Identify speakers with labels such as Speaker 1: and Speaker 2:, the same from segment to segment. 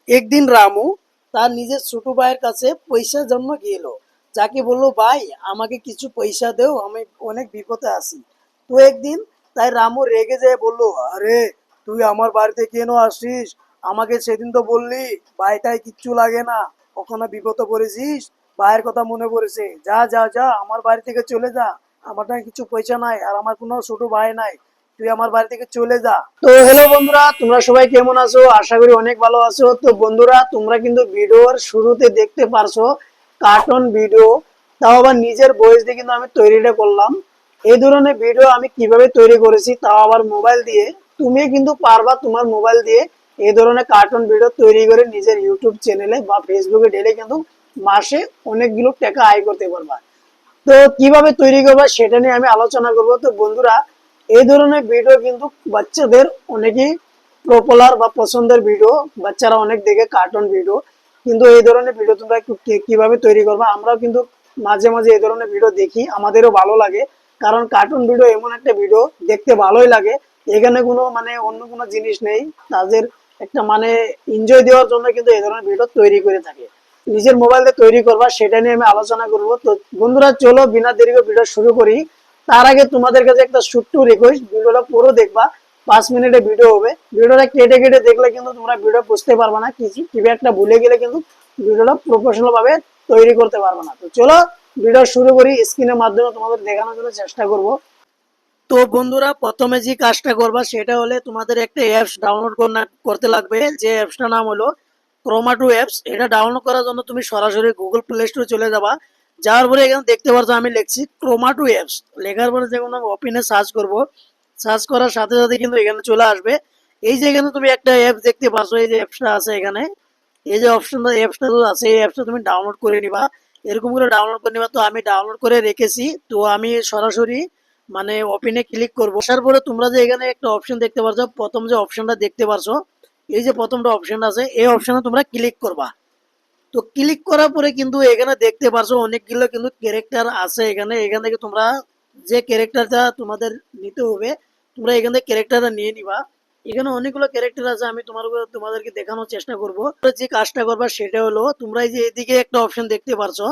Speaker 1: একদিন রামু তার নিজের ছোট ভাইয়ের কাছে পয়সার জন্য গেল, যাকে বললো, ভাই আমাকে কিছু পয়সা দেও, আমি অনেক বিপদে আছি। তো একদিন তাই রামু রেগে যেয়ে বললো, আরে তুই আমার বাড়িতে কেন আসিস? আমাকে সেদিন তো বললি ভাইটাই কিচ্ছু লাগে না, কখনো বিপদে পড়েছিস, ভাইয়ের কথা মনে পড়েছে, যা যা যা আমার বাড়ি থেকে চলে যা, আমার কাছে কিছু পয়সা নাই আর আমার কোনো ছোট ভাই নাই, তুই আমার বাড়ি থেকে চলে যা। তো হ্যালো বন্ধুরা, তোমরা সবাই কেমন আছো? আশা করি অনেক ভালো আছো। তো বন্ধুরা, তোমরা কিন্তু ভিডিওর শুরুতে দেখতে পারছো কার্টুন ভিডিও, তাও আবার নিজের ভয়েস দিয়ে কিন্তু আমি তৈরিটা করলাম। এই ধরনের ভিডিও আমি কিভাবে তৈরি করেছি, তাও আবার মোবাইল দিয়ে। তুমি কিন্তু পারবা তোমার মোবাইল দিয়ে এই ধরনের কার্টুন ভিডিও তৈরি করে নিজের ইউটিউব চ্যানেলে বা ফেসবুকে ঢেলে কিন্তু মাসে অনেকগুলো টাকা আয় করতে পারবা। তো কিভাবে তৈরি করবা সেটা নিয়ে আমি আলোচনা করব। তো বন্ধুরা, এই ধরনের ভিডিও কিন্তু বাচ্চাদের অনেকই পপুলার বা পছন্দের ভিডিও, বাচ্চারা অনেক দেখে কার্টুন ভিডিও। কিন্তু এই ধরনের ভিডিও তোমরা কিভাবে তৈরি করবা, আমরাও কিন্তু মাঝে মাঝে এই ধরনের ভিডিও দেখি, আমাদেরও ভালো লাগে। কারণ কার্টুন ভিডিও এমন একটা ভিডিও, দেখতে ভালোই লাগে, এখানে কোনো মানে অন্য কোনো জিনিস নেই, তাদের একটা মানে এনজয় দেওয়ার জন্য কিন্তু এই ধরনের ভিডিও তৈরি করে থাকে। নিজের মোবাইলে তৈরি করবা সেটা নিয়ে আমি আলোচনা করব। তো বন্ধুরা, চলো বিনা দেরি করে ভিডিও শুরু করি। তার আগে তোমাদের কাছে একটা ছোট্ট রিকোয়েস্ট, ভিডিওটা পুরো দেখবা, 5 মিনিটের ভিডিও হবে। ভিডিওটা কেটে কেটে দেখলে কিন্তু তোমরা ভিডিও বুঝতে পারবে না, কিছু কিছু একটা ভুলে গেলে কিন্তু ভিডিওটা প্রফেশনাল ভাবে তৈরি করতে পারবে না। তো চলো ভিডিও শুরু করি, স্ক্রিনের মাধ্যমে তোমাদের দেখানোর জন্য চেষ্টা করব। তো বন্ধুরা, প্রথমে যে কাজটা করবা সেটা হলে তোমাদের একটা অ্যাপস ডাউনলোড করতে লাগবে, যে অ্যাপসটার নাম হলো ক্রোমাটো অ্যাপস। এটা ডাউনলোড করার জন্য তুমি সরাসরি গুগল প্লে স্টোরে চলে যাবা। যাওয়ার পরে এখানে দেখতে পারছো আমি লিখছি ক্রোমাটো অ্যাপস, লেখার পরে যখন আমি ওপেনে সার্চ করব, সার্চ করার সাথে সাথে কিন্তু এখানে চলে আসবে। এই যে এখানে তুমি একটা অ্যাপস দেখতে পাচ্ছ, এই যে অ্যাপসটা আছে এখানে, এই যে অপশনটা অ্যাপসটা আছে, এই অ্যাপসটা তুমি ডাউনলোড করে নিবা। এরকম করে ডাউনলোড করে নিবা। তো আমি ডাউনলোড করে রেখেছি, তো আমি সরাসরি মানে ওপেনে ক্লিক করবো। আসার পরে তোমরা যে এখানে একটা অপশন দেখতে পারছো, প্রথম যে অপশনটা দেখতে পারছো, এই যে প্রথমটা অপশন আছে, এই অপশনে তোমরা ক্লিক করবা। তো ক্লিক করার পরে কিন্তু এখানে দেখতে পারছো অনেকগুলো কিন্তু ক্যারেক্টার আছে এখানে। এখান থেকে তোমরা যে ক্যারেক্টারটা তোমাদের নিতে হবে, তোমরা এখান থেকে ক্যারেক্টারটা নিয়ে নিবা। এখানে অনেকগুলো ক্যারেক্টার আছে, আমি তোমাদেরকে দেখানোর চেষ্টা করব। যে কাজটা করবা সেটা হলো, তোমরা এই যে এদিকে একটা অপশন দেখতে পারছো,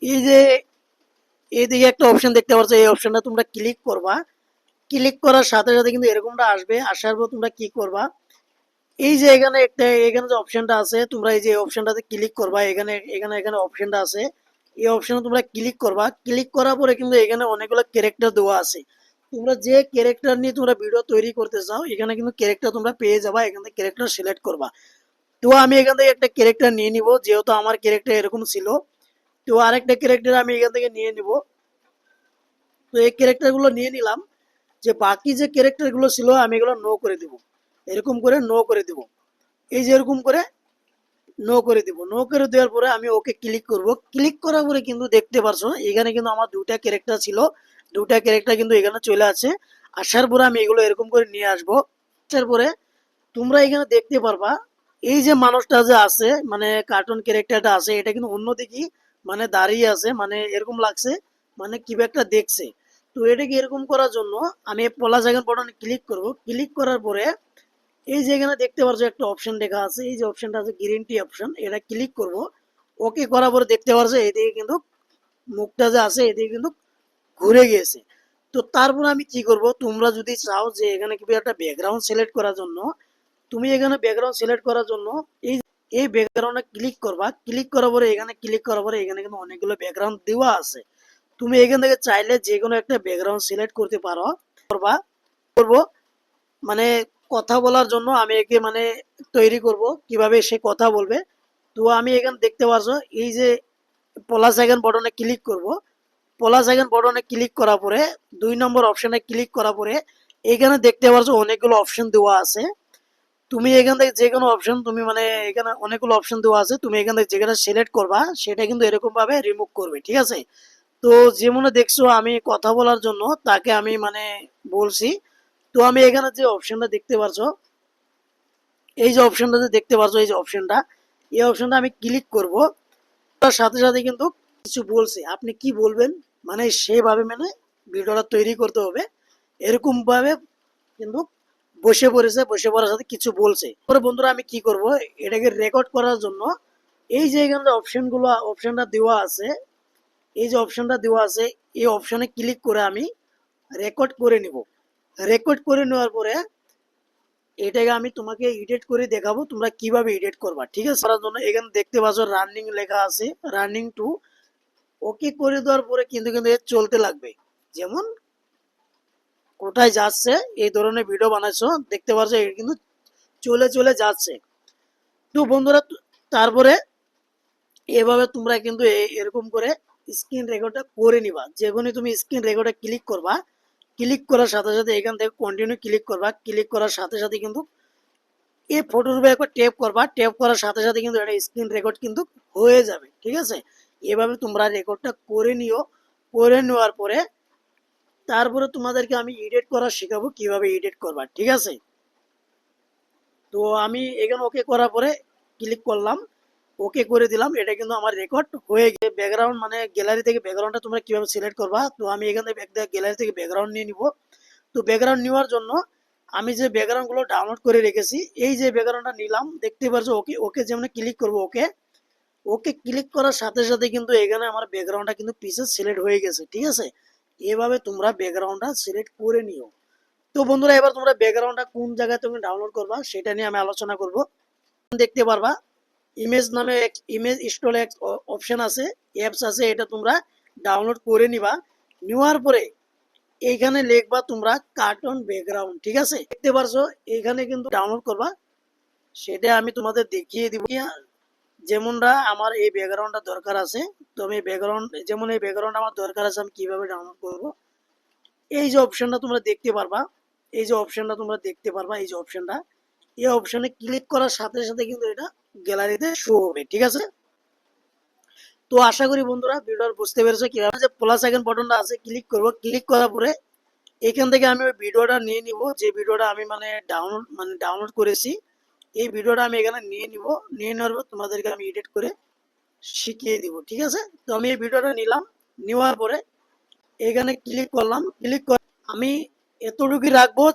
Speaker 1: এই যে এইদিকে একটা অপশন দেখতে পাচ্ছ, এই অপশনটা তোমরা ক্লিক করবা। ক্লিক করার সাথে সাথে কিন্তু এরকমটা আসবে। আসার পর তোমরা কি করবা, এই যে এখানে একটা এখানে যে অপশনটা আছে, তোমরা এই যে অপশনটাতে ক্লিক করবা। এখানে এখানে এখানে অপশনটা আছে, এই অপশনে তোমরা ক্লিক করবা। ক্লিক করার পরে কিন্তু এখানে অনেকগুলো ক্যারেক্টার দেওয়া আছে। তোমরা যে ক্যারেক্টার নিয়ে তোমরা ভিডিও তৈরি করতে চাও, এখানে কিন্তু ক্যারেক্টার তোমরা পেয়ে যাবা। এখান থেকে ক্যারেক্টার সিলেক্ট করবা। তো আমি এখান থেকে একটা ক্যারেক্টার নিয়ে নিব, যেহেতু আমার ক্যারেক্টার এরকম ছিল। তো আরেকটা ক্যারেক্টার আমি এখান থেকে নিয়ে নিব। তো এই ক্যারেক্টার গুলো নিয়ে নিলাম। যে বাকি যে ক্যারেক্টার গুলো ছিল আমি এগুলো নো করে দিব, এরকম করে নো করে দিব। এই যে এরকম করে নো করে দিব। নো করে দেওয়ার পরে আমি ওকে ক্লিক করব। ক্লিক করার পরে কিন্তু দেখতে পারছো এখানে কিন্তু আমার দুটা ক্যারেক্টার ছিল, দুটা ক্যারেক্টার কিন্তু এখানে চলে আছে। আসার পরে আমি এগুলো এরকম করে নিয়ে আসবো। আসার পরে তোমরা এখানে দেখতে পারবা, এই যে মানুষটা যে আছে মানে কার্টুন ক্যারেক্টারটা আছে, এটা কিন্তু অন্যদিকে মানে দাঁড়িয়ে আছে, মানে এরকম লাগছে মানে কি একটা দেখছে। তো এটাকে এরকম করার জন্য আমি প্লাস আইকন বাটনে ক্লিক করব। ক্লিক করার পরে এই যে এখানে দেখতে পারছো একটা অপশন লেখা আছে, এই যে অপশনটা আছে গ্রিন টি অপশন, এটা ক্লিক করব। ওকে করার পরে দেখতে পারছো এদিকে কিন্তু মুখটা যে আছে এদিকে কিন্তু ঘুরে গিয়েছে। তো তারপর আমি কি করব, তোমরা যদি চাও যে এখানে কি একটা ব্যাকগ্রাউন্ড সিলেক্ট করার জন্য, তুমি এখানে ব্যাকগ্রাউন্ড সিলেক্ট করার জন্য এই এই ব্যাকগ্রাউন্ডে ক্লিক করবা। ক্লিক করার পরে এখানে ক্লিক করার পরে এখানে কিন্তু অনেকগুলো ব্যাকগ্রাউন্ড দেওয়া আছে। তুমি এখান থেকে চাইলে যে কোনো একটা ব্যাকগ্রাউন্ড সিলেক্ট করতে পারো। করবা করব মানে কথা বলার জন্য আমি একে মানে তৈরি করব কিভাবে সে কথা বলবে। তো আমি এখানে দেখতে পাচ্ছ এই যে প্লাস আইকন বাটনে ক্লিক করব। প্লাস আইকন বাটনে ক্লিক করার পরে 2 নম্বর অপশনে ক্লিক করার পরে এখানে দেখতে পাচ্ছ অনেকগুলো অপশন দেওয়া আছে। তুমি এখান থেকে যে কোনো অপশন তুমি মানে এখানে অনেকগুলো অপশন দেওয়া আছে, তুমি এখান থেকে যেখানে সিলেক্ট করবা সেটা কিন্তু এরকম ভাবে রিমুভ করবে, ঠিক আছে? তো যেমন দেখছো আমি কথা বলার জন্য তাকে আমি মানে বলছি। তো আমি এখানে যে অপশনটা দেখতে পারছো, এই যে অপশনটা যে দেখতে পারছো, এই যে অপশনটা, এই অপশনটা আমি ক্লিক করব। তার সাথে সাথে কিন্তু কিছু বলছে, আপনি কি বলবেন মানে সেভাবে মানে ভিডিওটা তৈরি করতে হবে, এরকম ভাবে কিন্তু বসে পড়েছে, বসে পড়ার সাথে কিছু বলছে। পরে বন্ধুরা আমি কি করব, এটাকে রেকর্ড করার জন্য এই যে এখানে অপশনটা দেওয়া আছে, এই যে অপশনটা দেওয়া আছে, এই অপশনে ক্লিক করে আমি রেকর্ড করে নিব। রেকর্ড করে নেওয়ার পরে এটাকে আমি তোমাকে এডিট করে দেখাবো তোমরা কিভাবে এডিট করবা, ঠিক আছে? করার জন্য এখানে দেখতে পাচ্ছ রানিং লেখা আছে, রানিং টু। ওকে করে দেওয়ার পরে কিন্তু কিন্তু এ চলতে লাগবে। যেমন কোথায় যাচ্ছে, এই ধরনের ভিডিও বানাইছো দেখতে পাচ্ছ, এটা কিন্তু চলে চলে যাচ্ছে। তো বন্ধুরা তারপরে এভাবে তোমরা কিন্তু এরকম করে স্ক্রিন রেকর্ডটা করে নিবা। যখনই তুমি স্ক্রিন রেকর্ডে ক্লিক করবা, ক্লিক করার সাথে সাথে এখান থেকে কন্টিনিউ ক্লিক করবা, ক্লিক করার সাথে সাথে কিন্তু এই ফটোর উপরে একবার ট্যাপ করবা, ট্যাপ করার সাথে সাথে কিন্তু এটা স্ক্রিন রেকর্ড কিন্তু হয়ে যাবে, ঠিক আছে? এভাবে তোমরা রেকর্ডটা করে নিও। করে নেওয়ার পরে তারপরে তোমাদেরকে আমি এডিট করা শেখাবো কিভাবে এডিট করবা, ঠিক আছে? তো আমি এখানে ওকে করার পরে ক্লিক করলাম, ওকে করে দিলাম। এটা কিন্তু আমার রেকর্ড হয়ে গিয়ে ব্যাকগ্রাউন্ড মানে গ্যালারি থেকে ব্যাকগ্রাউন্ডটা তোমরা কিভাবে সিলেক্ট করবা, তো আমি এখানে গ্যালারি থেকে ব্যাকগ্রাউন্ড নিয়ে নিব। তো ব্যাকগ্রাউন্ড নেওয়ার জন্য আমি যে ব্যাকগ্রাউন্ড গুলো ডাউনলোড করে রেখেছি, এই যে ব্যাকগ্রাউন্ডটা নিলাম দেখতে পাচ্ছ। ওকে ওকে যেমন ক্লিক করবো, ওকে ওকে ক্লিক করার সাথে সাথে কিন্তু এখানে আমার ব্যাকগ্রাউন্ডটা কিন্তু পিছে সিলেক্ট হয়ে গেছে, ঠিক আছে? এভাবে তোমরা ব্যাকগ্রাউন্ডটা সিলেক্ট করে নিও। তো বন্ধুরা এবার তোমরা ব্যাকগ্রাউন্ডটা কোন জায়গায় তুমি ডাউনলোড করবা সেটা নিয়ে আমি আলোচনা করব। দেখতে পারবা ইমেজ নামে ইমেজ স্টোর অপশন আছে, অ্যাপস আছে, এটা তোমরা ডাউনলোড করে নিবা। নেওয়ার পরে এইখানে লিখবা তোমরা কার্টুন ব্যাকগ্রাউন্ড, ঠিক আছে? দেখতে পারছো এইখানে কিন্তু ডাউনলোড করবা, সেটা আমি তোমাদের দেখিয়ে দিব। যেমনটা আমার এই ব্যাকগ্রাউন্ডটা দরকার আছে, তো আমি ব্যাকগ্রাউন্ড যেমন এই ব্যাকগ্রাউন্ড আমার দরকার আছে, আমি কিভাবে ডাউনলোড করব। এই যে অপশনটা তোমরা দেখতে পারবা, এই যে অপশনটা তোমরা দেখতে পারবা, এই যে অপশনটা, এই অপশনে ক্লিক করার সাথে সাথে কিন্তু এটা গ্যালারিতে শো হবে, ঠিক আছে? তো আশা করি বন্ধুরা ভিডিওটা বুঝতে পেরেছো কিভাবে। যে প্লাস আইকন বাটনটা আছে ক্লিক করব, ক্লিক করার পরে এখান থেকে আমি ওই ভিডিওটা নিয়ে নিব, যে ভিডিওটা আমি ডাউনলোড করেছি। এই ভিডিওটা আমি এখানে নিয়ে নিব, নিয়ে নেওয়ার পর তোমাদেরকে আমি এডিট করে শিখিয়ে দিব, ঠিক আছে? তো আমি এই ভিডিওটা নিলাম, নেওয়ার পরে এখানে ক্লিক করলাম, ক্লিক করে আমি এতটুকুই রাখবো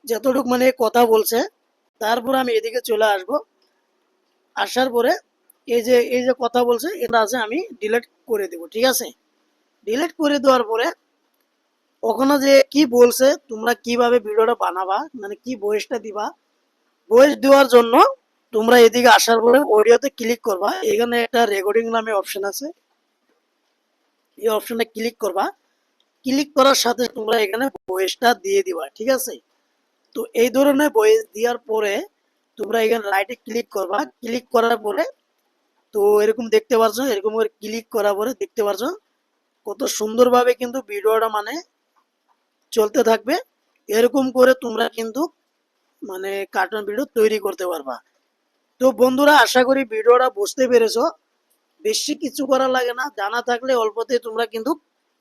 Speaker 1: যতটুকু মানে কথা বলছে। তারপর আমি এদিকে চলে আসব, আসার পরে এই যে কথা বলছে এটা আছে আমি ডিলিট করে দেব, ঠিক আছে? ডিলিট করে দেওয়ার পরে ওখানে যে কি বলছে তোমরা কিভাবে ভিডিওটা বানাবা, মানে কি ভয়েসটা দিবা, ভয়েস দেওয়ার জন্য তোমরা এদিকে আসার পরে অডিওতে ক্লিক করবা। এখানে একটা রেকর্ডিং নামে অপশন আছে, এই অপশনটা ক্লিক করবা। ক্লিক করার সাথে তোমরা এখানে ভয়েসটা দিয়ে দিবা, ঠিক আছে? তো এই ধরনের ভয়েস দেওয়ার পরে তোমরা এখানে রাইটে ক্লিক করবা, ক্লিক করার পরে তো এরকম দেখতে পারছো, এরকম করে ক্লিক করার পরে দেখতে পারছো কত সুন্দরভাবে কিন্তু ভিডিওটা মানে চলতে থাকবে। এরকম করে তোমরা কিন্তু মানে কার্টুন ভিডিও তৈরি করতে পারবা। তো বন্ধুরা আশা করি ভিডিওটা বুঝতে পেরেছো। বেশি কিছু করা লাগে না, জানা থাকলে অল্পতে তোমরা কিন্তু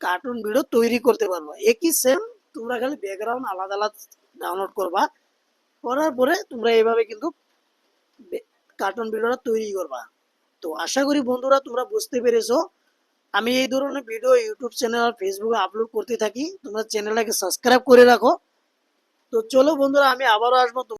Speaker 1: কার্টুন ভিডিও তৈরি করতে পারবা। একই সেম, তোমরা খালি ব্যাকগ্রাউন্ড আলাদা আলাদা ডাউনলোড করবা, করার পরে তোমরা এইভাবে কিন্তু কার্টুন ভিডিওটা তৈরি করবা। তো আশা করি বন্ধুরা তোমরা বুঝতে পেরেছো। আমি এই ধরনের ভিডিও ইউটিউব চ্যানেল আর ফেসবুকে আপলোড করতে থাকি, তোমরা চ্যানেলটাকে সাবস্ক্রাইব করে রাখো। তো চলো বন্ধুরা আমি আবারও আসবো।